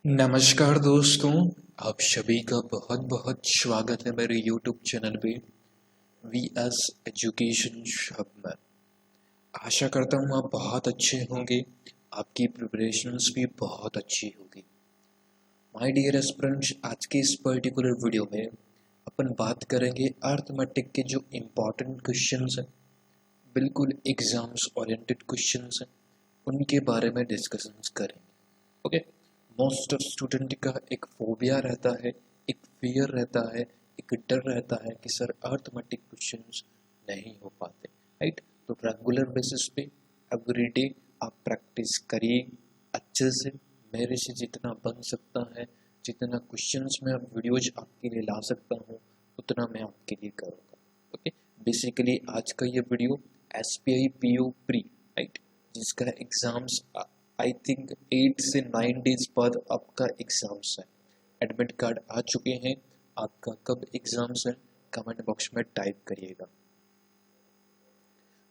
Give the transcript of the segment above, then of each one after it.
नमस्कार दोस्तों। आप सभी का बहुत बहुत स्वागत है मेरे YouTube चैनल पे वी एस एजुकेशन हब में। आशा करता हूँ आप बहुत अच्छे होंगे, आपकी प्रिपरेशंस भी बहुत अच्छी होगी। माय डियर एस्पिरेंट्स, आज के इस पर्टिकुलर वीडियो में अपन बात करेंगे अर्थमेटिक के जो इम्पोर्टेंट क्वेश्चंस हैं, बिल्कुल एग्जाम्स ओरिएंटेड क्वेश्चंस हैं, उनके बारे में डिस्कशंस करेंगे। ओके, मोस्ट ऑफ स्टूडेंट का एक फोबिया रहता है, एक फियर रहता है, एक डर रहता है कि सर अर्थमेटिक क्वेश्चंस नहीं हो पाते, राइट। तो रेगुलर बेसिस पे एवरीडे आप प्रैक्टिस करिए अच्छे से। मेरे से जितना बन सकता है, जितना क्वेश्चंस में वीडियोज आपके लिए ला सकता हूँ, उतना मैं आपके लिए करूँगा। ओके, बेसिकली आज का ये video SBI PO pre, right, जिसका एग्जाम्स आई थिंक 8 से 9 डेज बाद आपका एग्जाम्स है। एडमिट कार्ड आ चुके हैं, आपका कब एग्जाम्स है कमेंट बॉक्स में टाइप करिएगा।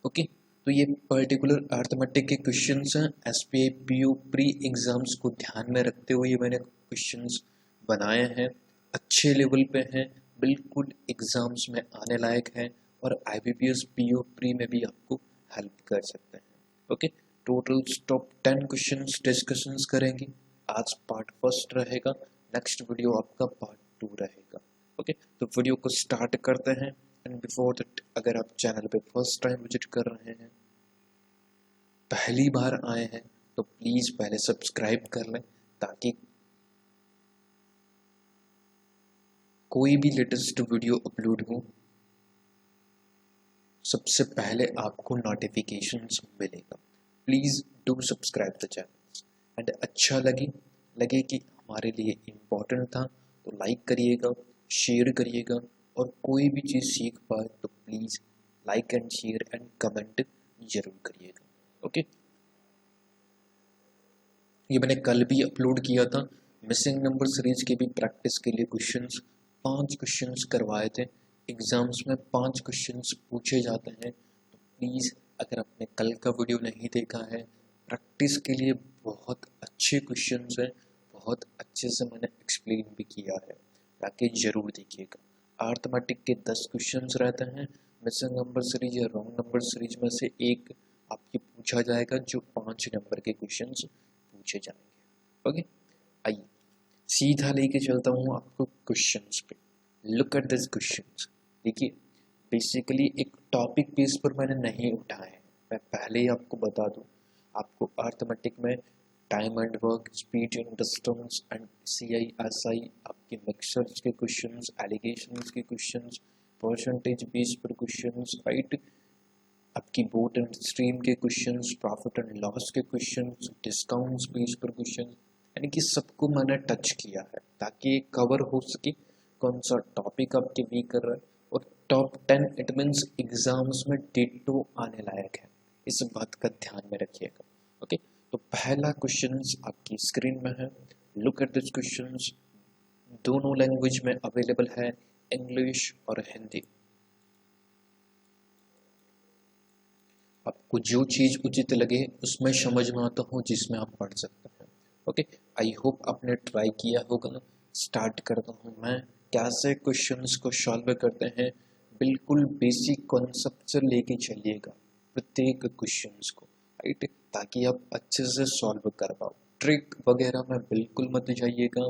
ओके, तो ये पर्टिकुलर अर्थमेटिक के क्वेश्चंस हैं। SBI PO प्री एग्जाम्स को ध्यान में रखते हुए ये मैंने क्वेश्चंस बनाए हैं, अच्छे लेवल पे हैं, बिल्कुल एग्जाम्स में आने लायक हैं और IBPS PO प्री में भी आपको हेल्प कर सकते हैं। Okay, total top 10 questions discussions करेंगे। आज पार्ट फर्स्ट रहेगा, नेक्स्ट वीडियो आपका पार्ट 2 रहेगा। ओके, तो वीडियो को स्टार्ट करते हैं। एंड बिफोर दैट, अगर आप चैनल पे फर्स्ट टाइम विजिट कर रहे हैं, पहली बार आए हैं, तो प्लीज पहले सब्सक्राइब कर लें ताकि कोई भी लेटेस्ट वीडियो अपलोड हो सबसे पहले आपको नोटिफिकेशंस मिलेगा। Please do subscribe the channel and अच्छा लगे कि हमारे लिए इम्पोर्टेंट था तो लाइक करिएगा, शेयर करिएगा और कोई भी चीज़ सीख पाए तो please like and share and comment जरूर करिएगा। ओके, ये मैंने कल भी अपलोड किया था, मिसिंग नंबर सीरीज के भी प्रैक्टिस के लिए क्वेश्चंस 5 क्वेश्चंस करवाए थे। एग्जाम्स में 5 क्वेश्चंस पूछे जाते हैं, तो प्लीज़ अगर आपने कल का वीडियो नहीं देखा है, प्रैक्टिस के लिए बहुत अच्छे क्वेश्चंस हैं, बहुत अच्छे से मैंने एक्सप्लेन भी किया है, ताकि ज़रूर देखिएगा। अर्थमेटिक के 10 क्वेश्चंस रहते हैं, मिसिंग नंबर सीरीज या रॉन्ग नंबर सीरीज में से एक आपकी पूछा जाएगा, जो 5 नंबर के क्वेश्चंस पूछे जाएंगे। ओके, आइए सीधा लेके चलता हूँ आपको क्वेश्चंस पे। Look at this questions. देखिए, बेसिकली एक टॉपिक बेस पर मैंने नहीं उठाए हैं, मैं पहले ही आपको बता दूँ। आपको अर्थमेटिक में time and work, speed and distance and CI SI, आपके मिक्सर्स के क्वेश्चंस, एलिगेशंस के क्वेश्चंस, परसेंटेज बेस पर क्वेश्चंस, राइट, आपकी बोट एंड स्ट्रीम के क्वेश्चंस, प्रॉफिट एंड लॉस के क्वेश्चंस, डिस्काउंट्स बेस पर क्वेश्चन, यानी कि सबको मैंने टच किया है ताकि कवर हो सके कौन सा टॉपिक आपके वीक कर रहा है। और टॉप 10 इट मीन्स एग्जाम्स में डिट्टो आने लायक है, इस बात का ध्यान में रखिएगा। ओके, तो पहला क्वेश्चन आपकी स्क्रीन में है। लुक एट दिस क्वेश्चन, दोनों लैंग्वेज में अवेलेबल है, इंग्लिश और हिंदी। आपको जो चीज़ उचित लगे उसमें समझ में आता हो जिसमें आप पढ़ सकते हैं। ओके, आई होप आपने ट्राई किया होगा। स्टार्ट करता हूँ मैं। कैसे क्वेश्चंस को सॉल्व करते हैं, बिल्कुल बेसिक कॉन्सेप्ट से लेके चलिएगा प्रत्येक क्वेश्चंस को, राइट, ताकि आप अच्छे से सॉल्व कर पाओ। ट्रिक वगैरह में बिल्कुल मत जाइएगा,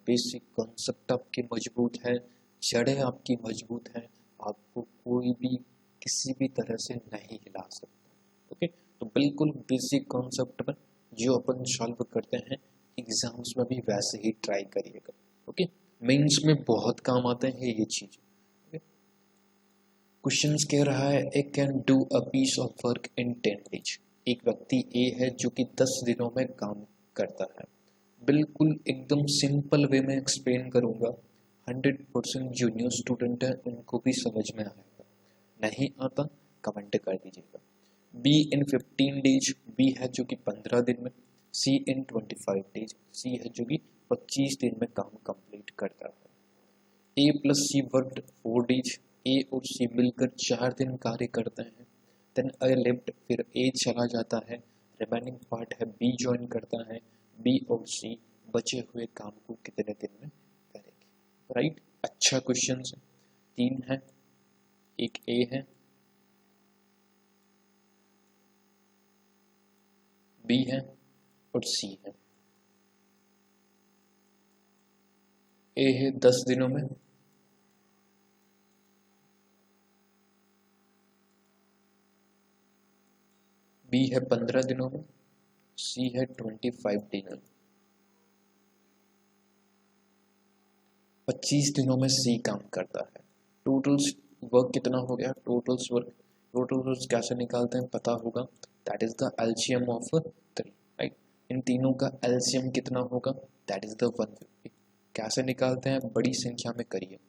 बेसिक कॉन्सेप्ट आपके मजबूत है, जड़ें आपकी मजबूत हैं, आपको कोई भी किसी भी तरह से नहीं हिला सकता। ओके, तो बिल्कुल बेसिक कॉन्सेप्ट में जो अपन सॉल्व करते हैं एग्जाम्स में भी वैसे ही ट्राई करिएगा। ओके, मेंस में बहुत काम आते हैं ये चीज। क्वेश्चन कह रहा है A can do a piece of work in 10 days. एक व्यक्ति ए है जो कि 10 दिनों में काम करता है। बिल्कुल एकदम सिंपल वे में एक्सप्लेन करूंगा, 100% जो न्यू स्टूडेंट है उनको भी समझ में आएगा। नहीं आता कमेंट कर दीजिएगा। बी इन 15 डेज, बी है जो कि 15 दिन में। सी इन 25 डेज, सी है जो कि 25 दिन में काम कंप्लीट करता है। ए प्लस सी वर्कड 4 डेज, ए और सी मिलकर 4 दिन कार्य करते हैं। देन ए लेफ्ट, फिर ए चला जाता है, रिमेनिंग पार्ट है बी ज्वाइन करता है। बी और सी बचे हुए काम को कितने दिन में करेंगे, राइट। अच्छा क्वेश्चन है, 3 है, एक ए है, बी है और सी है। ए है 10 दिनों में, बी है 15 दिनों में, सी है 25 दिनों में। 25 दिनों में सी काम करता है। टोटल वर्क कितना हो गया, टोटल वर्क कैसे निकालते हैं पता होगा, that is the LCM of 3, right. इन तीनों का एलसीएम कितना होगा, दैट इज द 150। कैसे निकालते हैं, बड़ी संख्या में करिए।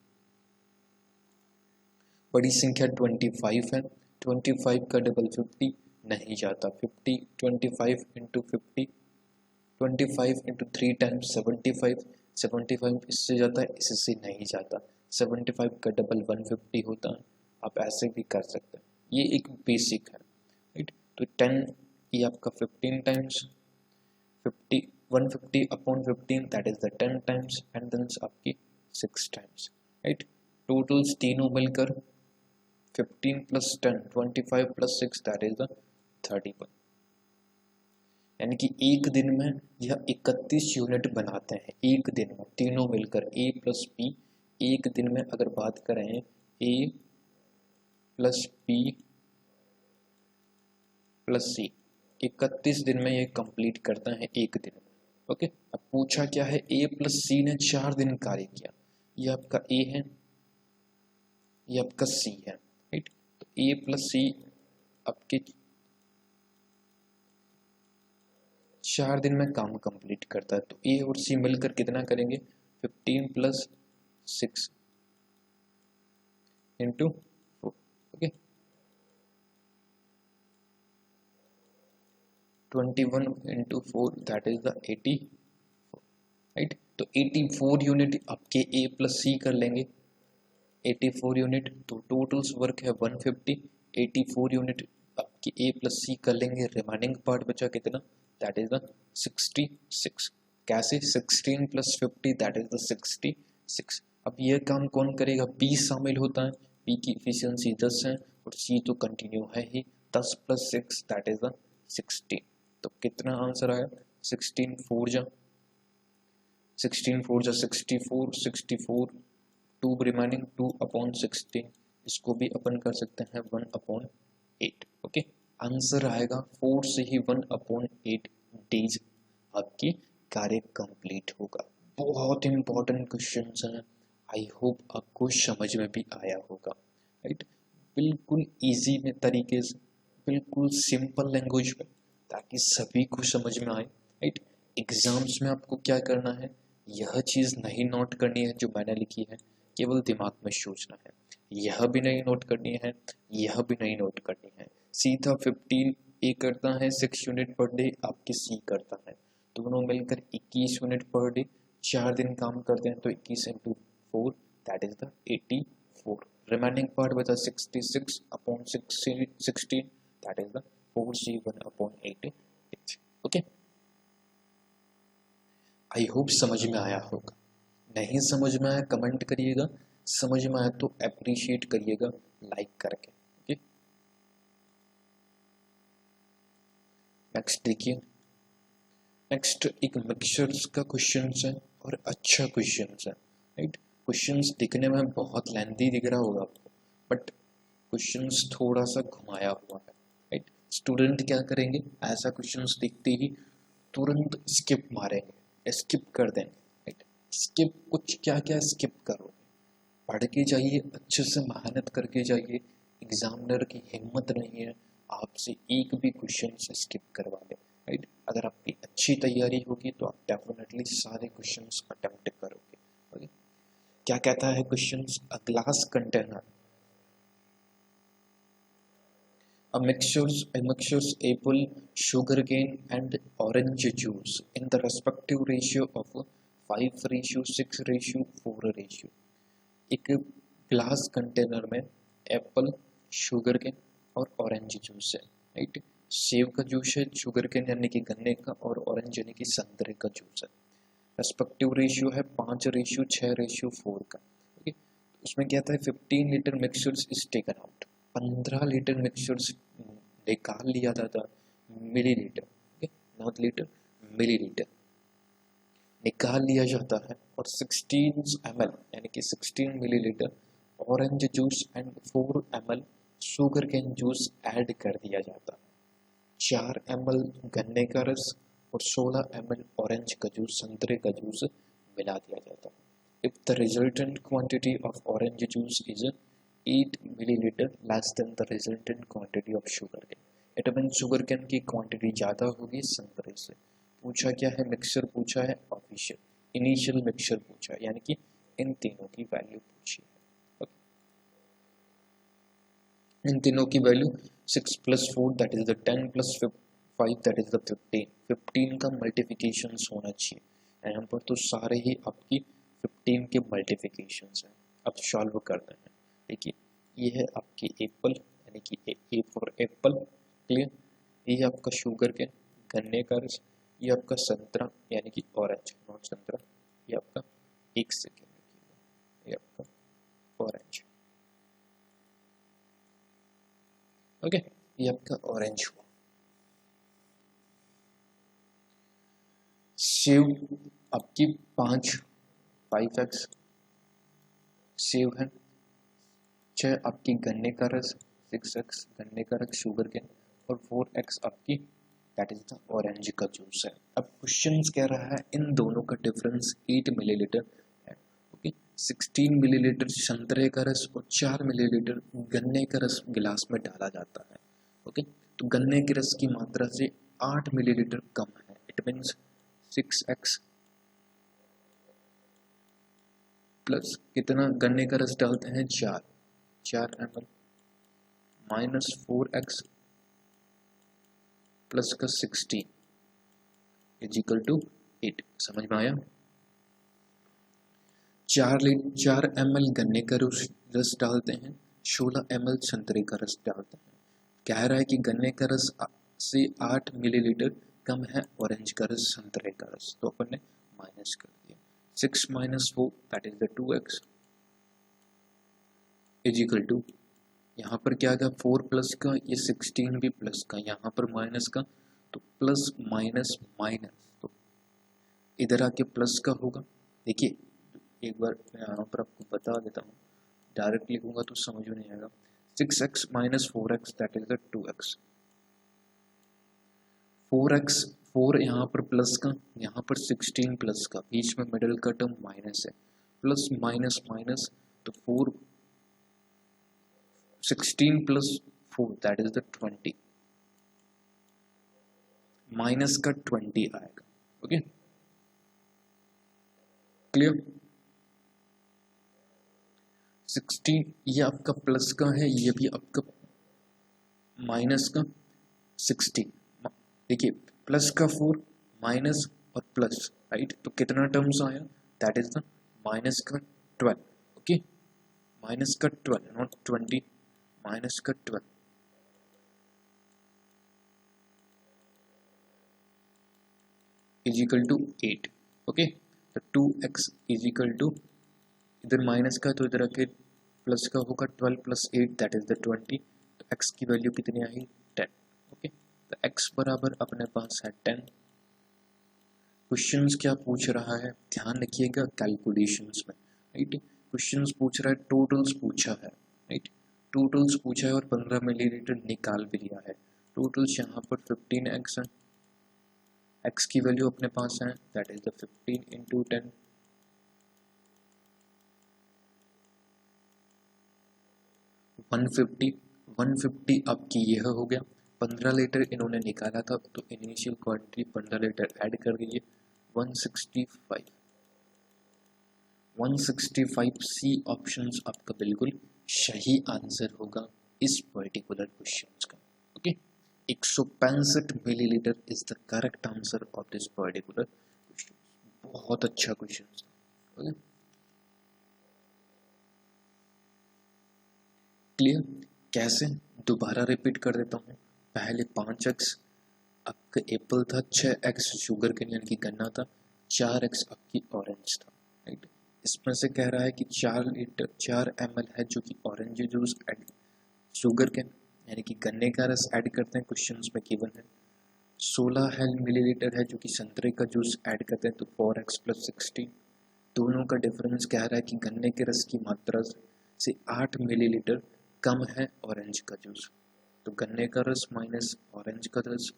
बड़ी संख्या 25 है, 25 का डबल 50 नहीं जाता, 50 25 इंटू 50, 25 इंटू 3 टाइम्स 75, 75 इससे जाता है, इससे नहीं जाता, 75 का डबल 150 होता है। आप ऐसे भी कर सकते हैं, ये एक बेसिक है, राइट। तो 10 ये आपका 15 times 50, 150 upon 15 that is the 10 times and then आपकी 6 टाइम्स, राइट। टोटल्स तीनों मिलकर 15 plus 10 25 plus 6 that is the 31, यानी कि एक दिन में यह 31 यूनिट बनाते हैं, एक दिन में तीनों मिलकर ए प्लस बी। एक दिन में अगर बात करें ए प्लस बी प्लस सी, 31 दिन में ये कंप्लीट करता है एक दिन में, ओके। अब पूछा क्या है, ए प्लस सी ने 4 दिन कार्य किया, ये आपका ए है, ये आपका सी है, राइट। तो ए प्लस सी आपके 4 दिन में काम कंप्लीट करता है, तो ए और सी मिलकर कितना करेंगे, 15 plus 6 into 4, okay. 21 into 4 that is the 84, right. तो 84 यूनिट आपके ए प्लस सी कर लेंगे, 84 यूनिट। तो टोटल्स वर्क है 150, 84 यूनिट आपके ए प्लस सी कर लेंगे, रिमाइनिंग पार्ट बचा कितना, दैट इज द 66। कैसे, 16 प्लस 50 दैट इज द 66। अब यह काम कौन करेगा, बी शामिल होता है, बी की इफिशियंसी 10 है और सी तो कंटिन्यू है ही, 10 प्लस 6 दैट इज द 16। तो कितना आंसर आया, 16 4 जा 64, 64 2 रिमाइनिंग 2 अपॉन 16, इसको भी अपन कर सकते हैं 1 अपॉन 8, ओके। आंसर आएगा 4 से ही 1 अपॉन 8 डेज आपकी कार्य कंप्लीट होगा। बहुत इंपॉर्टेंट क्वेश्चन हैं, आई होप आपको समझ में भी आया होगा, राइट। बिल्कुल इजी में तरीके से, बिल्कुल सिंपल लैंग्वेज में, ताकि सभी को समझ में आए, राइट। एग्जाम्स में आपको क्या करना है, यह चीज़ नहीं नोट करनी है जो मैंने लिखी है, केवल दिमाग में सोचना है, यह भी नहीं नोट करनी है, यह भी नहीं नोट करनी है, सीधा 15 ए करता है 6 यूनिट पर डे, आपके सी करता है, दोनों मिलकर 21 यूनिट पर डे, 4 दिन काम करते हैं, तो 21 into 4 that is the 84। Remaining part बचा 66 upon 16 that is the 4C1 upon 8, okay. I hope समझ में आया होगा, नहीं समझ में आया कमेंट करिएगा, समझ में आया तो अप्रिशिएट करिएगा लाइक करके, ओके। नेक्स्ट देखिए, नेक्स्ट एक मिक्सचर्स का क्वेश्चन है और अच्छा क्वेश्चन है, राइट। क्वेश्चंस दिखने में बहुत लेंथी दिख रहा होगा आपको, बट क्वेश्चंस थोड़ा सा घुमाया हुआ है, राइट। स्टूडेंट क्या करेंगे, ऐसा क्वेश्चंस दिखते ही तुरंत स्किप मारेंगे, स्किप कर देंगे, राइट। स्किप कुछ क्या क्या स्किप करो, पढ़ के जाइए, अच्छे से मेहनत करके जाइए, एग्जामिनर की हिम्मत नहीं है आपसे एक भी क्वेश्चन स्किप करवा दे, राइट। अगर आपकी अच्छी तैयारी होगी तो आप डेफिनेटली सारे क्वेश्चंस अटेम्प्ट करोगे, ओके। क्या कहता है questions, a glass container, a mixtures apple, sugarcane and orange juice in the respective ratio of 5:6:4 ratio। एक ग्लास कंटेनर में एप्पल, शुगर केन और ऑरेंज जूस है, राइट। सेब का जूस है, शुगर केन यानी कि गन्ने का और ऑरेंज यानी कि संतरे का जूस है। रेस्पेक्टिव रेशियो है 5:6:4 का। ओके, उसमें क्या था 15 litre mixtures is taken out, 15 litre mixtures निकाल लिया था millilitre, okay not litre, millilitre निकाल लिया जाता है, और 16 ml यानी कि 16 millilitre orange juice and 4 ml sugar cane juice add कर दिया जाता है। 4 ml गन्ने का रस और 16 ml ऑरेंज का जूस, संतरे का जूस मिला दिया जाता है। If the resultant quantity of orange juice is 8 millilitre less than the resultant quantity of sugar cane, it mean sugar cane की क्वांटिटी ज़्यादा होगी संतरे से। पूछा क्या है, मिक्सचर पूछा है, ऑफिशियल इनिशियल मिक्सचर पूछा है, यानी कि इन तीनों की वैल्यू पूछी है। इन तीनों की value 6 + 4 that is the 10 + 5 that is the 15, 15 का मल्टीप्लिकेशन होना चाहिए। यहाँ पर तो सारे ही आपकी 15 के मल्टीप्लिकेशन हैं। अब सॉल्व करते हैं। देखिए ये है आपकी एप्पल यानी कि ए फॉर एप्पल, क्लियर। ये आपका शुगर के गन्ने का रस, ये आपका संतरा यानी कि ऑरेंज नॉट संतरा, ये आपका एक सेकेंड, ये आपका ऑरेंज, ओके ये आपका ऑरेंज हुआ। सेव आपकी 5x सेव है, 6 आपकी गन्ने का रस, 6x गन्ने का रस शुगर केन, और 4x आपकी दैट इज द ऑरेंज का जूस है। अब क्वेश्चन कह रहा है इन दोनों का डिफरेंस 8 मिलीलीटर है, ओके 16 मिलीलीटर संतरे का रस और 4 मिलीलीटर गन्ने का रस गिलास में डाला जाता है, ओके तो गन्ने के रस की मात्रा से 8 मिलीलीटर कम है, इट मीन्स 6x प्लस कितना गन्ने का रस डालते हैं 4 ml माइनस 4x प्लस का 16 इजिकल टू 8। समझ में आया? 4 ml गन्ने का रस डालते हैं, 16 ml संतरे का रस डालते हैं। कह रहा है कि गन्ने का रस से 8 मिलीलीटर कम है ऑरेंज का रस संतरे का रस, तो अपन ने माइनस कर दिया। 6 - 4 that is the 2x is equal to, यहाँ पर क्या आएगा 4 प्लस का, ये 16 भी प्लस का, यहाँ पर माइनस का, तो प्लस माइनस माइनस, तो इधर आके प्लस का होगा। देखिए एक बार मैं यहाँ पर आपको बता देता हूँ, डायरेक्ट लिखूंगा तो समझ में नहीं आएगा। 6x - 4x that is the 2x, 4x 4 यहाँ पर प्लस का, यहाँ पर 16 प्लस का, बीच में मिडिल का टर्म माइनस है, प्लस माइनस माइनस, तो 4 16 + 4 दैट इज द 20, माइनस का 20 आएगा, ओके क्लियर। 16 ये आपका प्लस का है, ये भी आपका माइनस का 16, देखिए प्लस का 4 माइनस और प्लस, राइट, तो कितना टर्म्स आया दैट इज द माइनस का 12, ओके माइनस का 12 नॉट 20, माइनस का 12 इजिकल टू 8, ओके तो 2x इजिकल टू, इधर माइनस का तो इधर आके प्लस का होगा, 12 + 8 दैट इज द 20, तो x की वैल्यू कितनी आई 10, ओके तो x बराबर अपने पास है 10। क्वेश्चंस क्या पूछ रहा है ध्यान रखिएगा कैलकुलेशंस में, राइट। क्वेश्चंस पूछ रहा है, टोटल्स पूछा है, राइट, टोटल्स पूछा है और 15 मिलीलीटर निकाल भी लिया है। टोटल्स यहाँ पर 15x है, x की वैल्यू अपने पास है दैट इज द 15 × 10, $150 150 आपकी यह हो गया। 15 लीटर इन्होंने निकाला था तो इनिशियल क्वांटिटी 15 लीटर ऐड कर दीजिए, 165 165 C ऑप्शन आपका बिल्कुल सही आंसर होगा इस पर्टिकुलर क्वेश्चन का, okay 165 millilitre is the correct answer of this particular question. बहुत अच्छा क्वेश्चन, ओके क्लियर। कैसे दोबारा रिपीट कर देता हूँ, पहले 5x आपका एप्पल था, 6x शुगर केन यानी कि गन्ना था, 4x आपकी ऑरेंज था, राइट। इसमें से कह रहा है कि 4 ml है जो कि ऑरेंज जूस एड शुगर के यानी कि गन्ने का रस ऐड करते हैं, क्वेश्चन में गिवन है। 16 मिलीलीटर है जो कि संतरे का जूस ऐड करते हैं, तो 4x + 16। दोनों का डिफरेंस कह रहा है कि गन्ने के रस की मात्रा से 8 मिलीलीटर कम है ऑरेंज का जूस, तो गन्ने का रस माइनस ऑरेंज का रस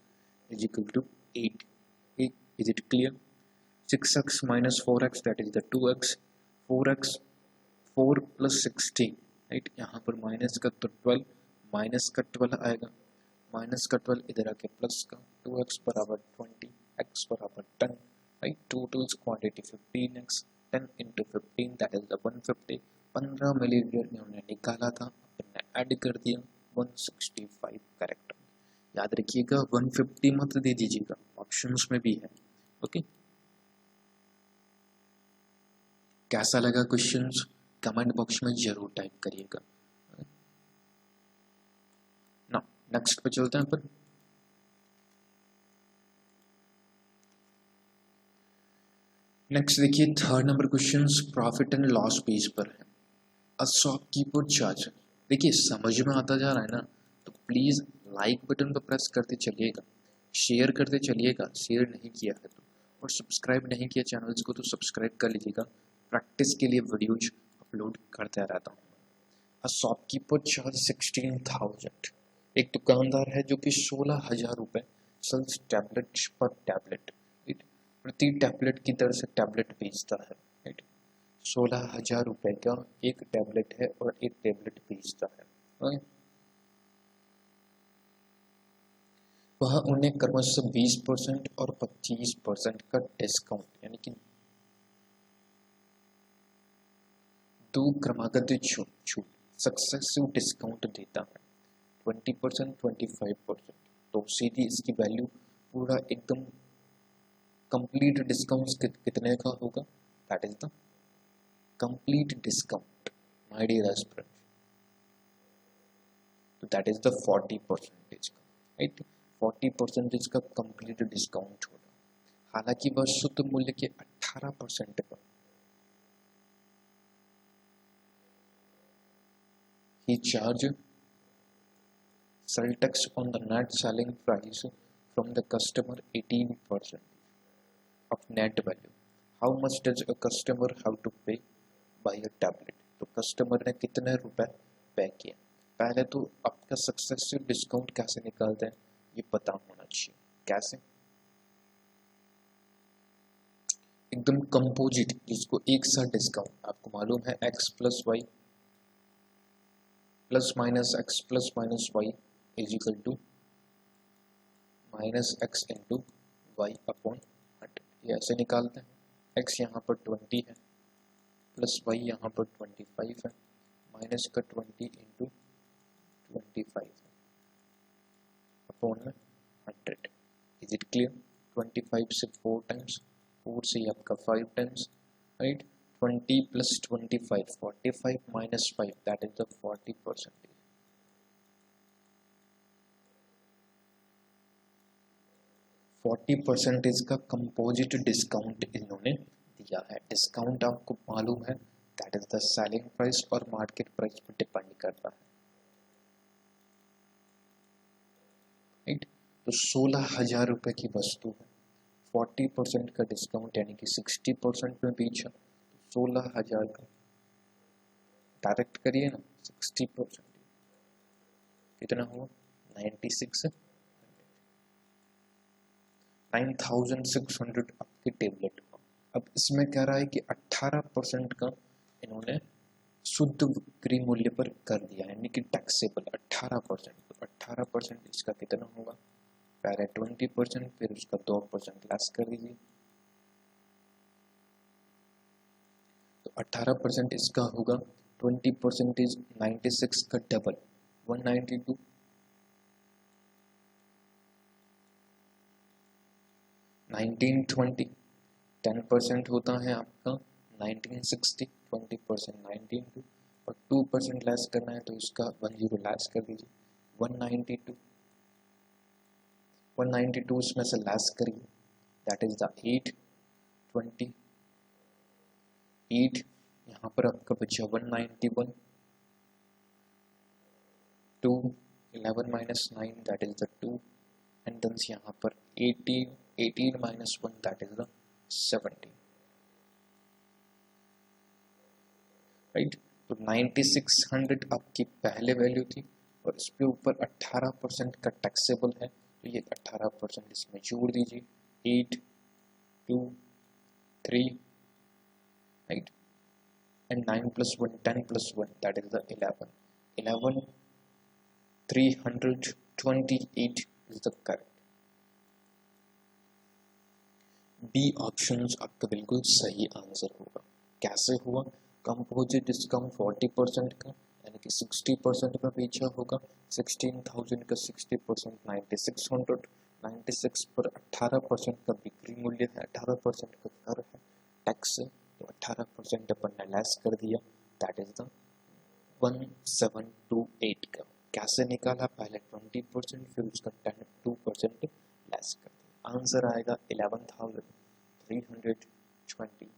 is equal to 8। Is it clear? 6x - 4x that is the 2x। 4x 4 + 16, right. यहाँ पर माइनस का तो 12, माइनस का 12 आएगा, माइनस का 12 इधर आके प्लस का 2x बराबर 20, x बराबर 10, right. 2 2 quantity 15x, 10 × 15 that is the 150। 15 millilitre हमने निकाला था, हमने ऐड कर दिया 165 करेक्ट। याद रखिएगा 150 मत दे दीजिएगा, ऑप्शंस में भी है, ओके। कैसा लगा क्वेश्चंस कमेंट बॉक्स में जरूर टाइप करिएगा ना। नेक्स्ट पे चलते हैं अपन। नेक्स्ट देखिए 3rd number questions profit and loss page पर है। अ शॉपकीपर चार्ज, देखिए समझ में आता जा रहा है ना, तो प्लीज लाइक बटन पर प्रेस करते चलिएगा, शेयर करते चलिएगा, शेयर नहीं किया है तो, और सब्सक्राइब नहीं किया चैनल्स को तो सब्सक्राइब कर लीजिएगा, प्रैक्टिस के लिए वीडियोज अपलोड करते रहता हूँ। अ शॉपकीपर चार्ज 16,000, एक दुकानदार है जो कि 16,000 रुपये सेल्स टैबलेट पर टैबलेट, प्रति टैबलेट की दर से टैबलेट बेचता है, राइट। 16,000 रुपये का एक टैबलेट है और एक टैबलेट बेचता है, राइट? वह उन्हें क्रमशः 20% और 25% का डिस्काउंट यानी कि दो क्रमागत छूट सक्सेसिव डिस्काउंट देता है, 20% 25%। तो सीधी इसकी वैल्यू पूरा एकदम कंप्लीट डिस्काउंट कितने का होगा, that is the complete discount my dear aspirant, तो दैट इज द 40% का, राइट। 40% का कंप्लीट डिस्काउंट होगा, हालांकि वह शुद्ध मूल्य के 18% का ही charge sale tax on the net selling price from the customer 18% of net value. How much does a customer have to pay by a tablet? तो कस्टमर ने कितने रुपए पे किया। पहले तो आपका सक्सेसिव डिस्काउंट कैसे निकालते हैं ये पता होना चाहिए। कैसे? एकदम कंपोजिट, जिसको एक साथ डिस्काउंट आपको मालूम है x + y ± x ± y is equal to -x × y upon 100, ये ऐसे निकालते हैं। x यहाँ पर 20 है प्लस y यहाँ पर 25 है, माइनस का 20 × 25 है अपॉन में 100। Is it clear? 25 से 4 टाइम्स, 4 से आपका 5 times, right. 20 + 25 45 - 5 that is the 40%। 40% का कंपोजिट डिस्काउंट इन्होंने दिया है। डिस्काउंट आपको मालूम है that is the selling price और मार्केट प्राइस पर डिपेंड करता है, राइट। तो 16,000 रुपये की वस्तु है, 40% का डिस्काउंट यानी कि 60% में बेचा, 16,000 का डायरेक्ट करिए ना, 60% कितना हुआ 9,600 आपके टेबलेट का। अब इसमें कह रहा है कि 18% का इन्होंने शुद्ध विक्रय मूल्य पर कर दिया, यानी कि टैक्सेबल 18%। तो 18% इसका कितना होगा, पहले 20%, फिर उसका 2% लेस कर दीजिए, तो 18% इसका होगा। 20% इज 96 का डबल 192, 1920, 10% होता है आपका 1960, 20% 19 और 2% लेस करना है तो इसका 10 लेस कर दीजिए 192, 192 इसमें से लेस करिए दैट इज द 8, 128, यहाँ पर आपका बचा 191, 2, 11 minus 9 that is the 2, and then यहाँ पर 18 minus 1 that is the 17, right. तो 9600 आपकी पहले वैल्यू थी और इस पे ऊपर 18% का टैक्सेबल है, तो ये 18% इसमें जोड़ दीजिए, 8, 2, 3, right, and 9 plus 1 10 plus 1 that is the 11, 328 is the correct। B option आपका बिल्कुल सही आंसर होगा। कैसे हुआ? कंपोजिट डिस्काउंट 40% का यानी कि 60% में बेचा होगा, 16,000 का 60% 9600, 96 पर 18% का बिक्री मूल्य है, 18% का कर है टैक्स है, तो 18% अपन ने लेस कर दिया, दैट इज द 1728 का। कैसे निकाला? पहले 20% फिर उसका 2% लेस कर दिया, आंसर आएगा 11,328।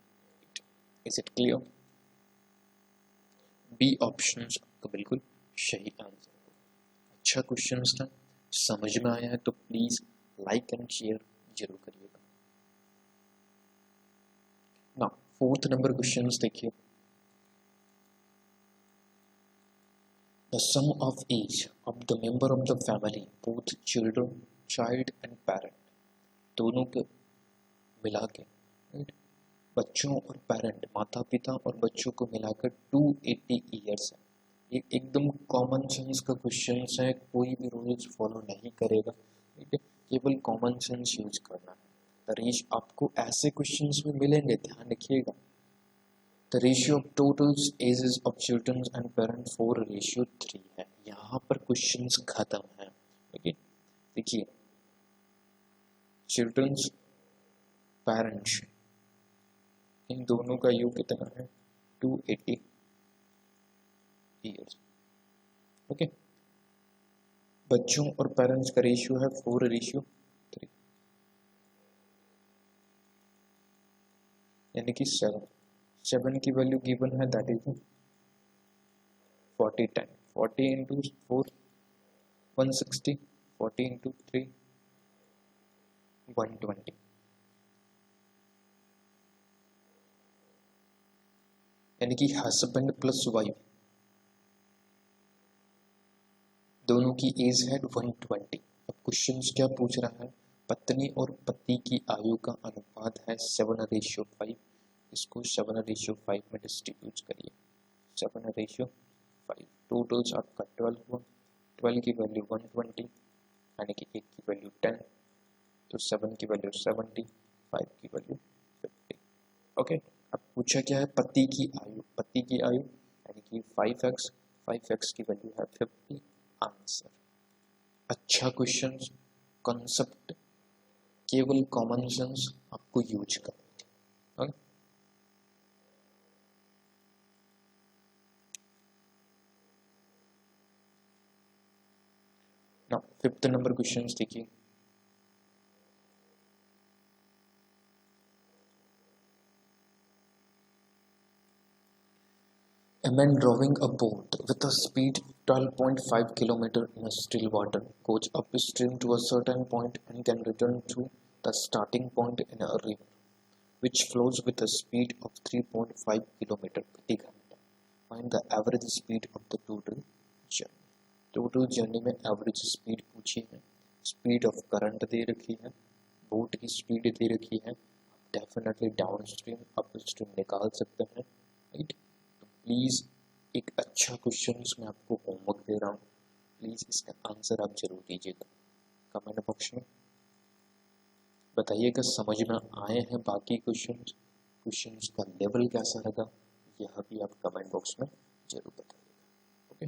Is it clear? B option आपका बिल्कुल सही आंसर होगा। अच्छा क्वेश्चन था, समझ में आया है तो प्लीज लाइक एंड शेयर जरूर करिएगा। ना 4th नंबर क्वेश्चन देखिए, the sum of age of the member of the family, both children, child and parent, दोनों के मिला के, राइट, बच्चों और पेरेंट, माता पिता और बच्चों को मिलाकर 280 ईयर्स है। ये एकदम कॉमन सेंस का क्वेश्चन है, कोई भी रूल्स फॉलो नहीं करेगा, ठीक है, केवल कॉमन सेंस यूज करना है। द रेशियो आपको ऐसे क्वेश्चंस में मिलेंगे, ध्यान रखिएगा। The ratio of total ages of children and parents 4:3 है। यहाँ पर क्वेश्चंस खत्म है। ओके, देखिए चिल्ड्रंस, पेरेंट्स, इन दोनों का योग कितना है? 280 ईयर्स। ओके, बच्चों और पेरेंट्स का रेशियो है 4:3 यानी कि 7 की वैल्यू गिवन है, that is 40 time 40 into 4 160, 40 into 3 120, यानी कि हस्बैंड प्लस वाइफ दोनों की एज है 120। अब क्वेश्चन क्या पूछ रहा है? पत्नी और पति की आयु का अनुपात है 7:5। इसको 7:5 में डिस्ट्रीब्यूट करिए, 7:5, टोटल्स आपका 12 हुआ, 12 की वैल्यू 120 यानी कि 1 की वैल्यू 10, तो 7 की वैल्यू 70, 5 की वैल्यू 50। ओके, अब पूछा क्या है? पति की आयु, पति की आयु यानी कि 5x की वैल्यू है 50, आंसर। अच्छा क्वेश्चन, कॉन्सेप्ट केवल कॉमन सेंस आपको यूज करना है। Now, 5th नंबर क्वेश्चन देखिए, a man rowing a boat with a speed 12.5 km in a still water goes upstream to a certain point and can return to the starting point in a river which flows with a speed of 3.5 km प्रति घंटा। Find the average speed of the total journey। Total journey में average speed पूछी है, speed of current दे रखी है, boat की speed दे रखी है, definitely down stream up stream निकाल सकते हैं, राइट। तो प्लीज़ एक अच्छा क्वेश्चन मैं आपको होमवर्क दे रहा हूँ, प्लीज़ इसका आंसर आप जरूर दीजिएगा कमेंट बॉक्स में, बताइएगा समझ में आए हैं बाकी क्वेश्चंस का लेवल कैसा लगा, यह भी आप कमेंट बॉक्स में जरूर बताइएगा। ओके,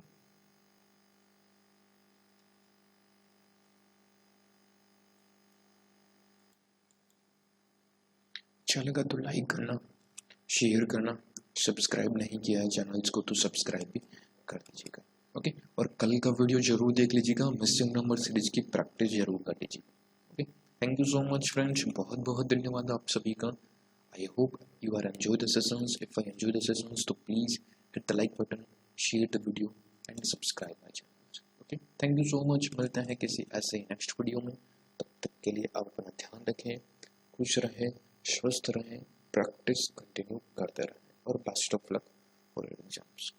अच्छा लगा तो लाइक करना, शेयर करना, सब्सक्राइब नहीं किया है चैनल्स को तो सब्सक्राइब भी कर दीजिएगा। ओके, और कल का वीडियो जरूर देख लीजिएगा, मिसिंग नंबर सीरीज की प्रैक्टिस जरूर कर लीजिएगा। Okay, thank you so much friends, बहुत बहुत धन्यवाद आप सभी का। I hope you are enjoy the sessions. If I enjoy the sessions, तो please hit the like button, share the video and subscribe my channel. Okay, thank you so much. मिलते हैं किसी ऐसे नेक्स्ट वीडियो में. तब तक के लिए आप अपना ध्यान रखें, खुश रहें, स्वस्थ रहें, प्रैक्टिस कंटिन्यू करते रहें और best of luck for exams.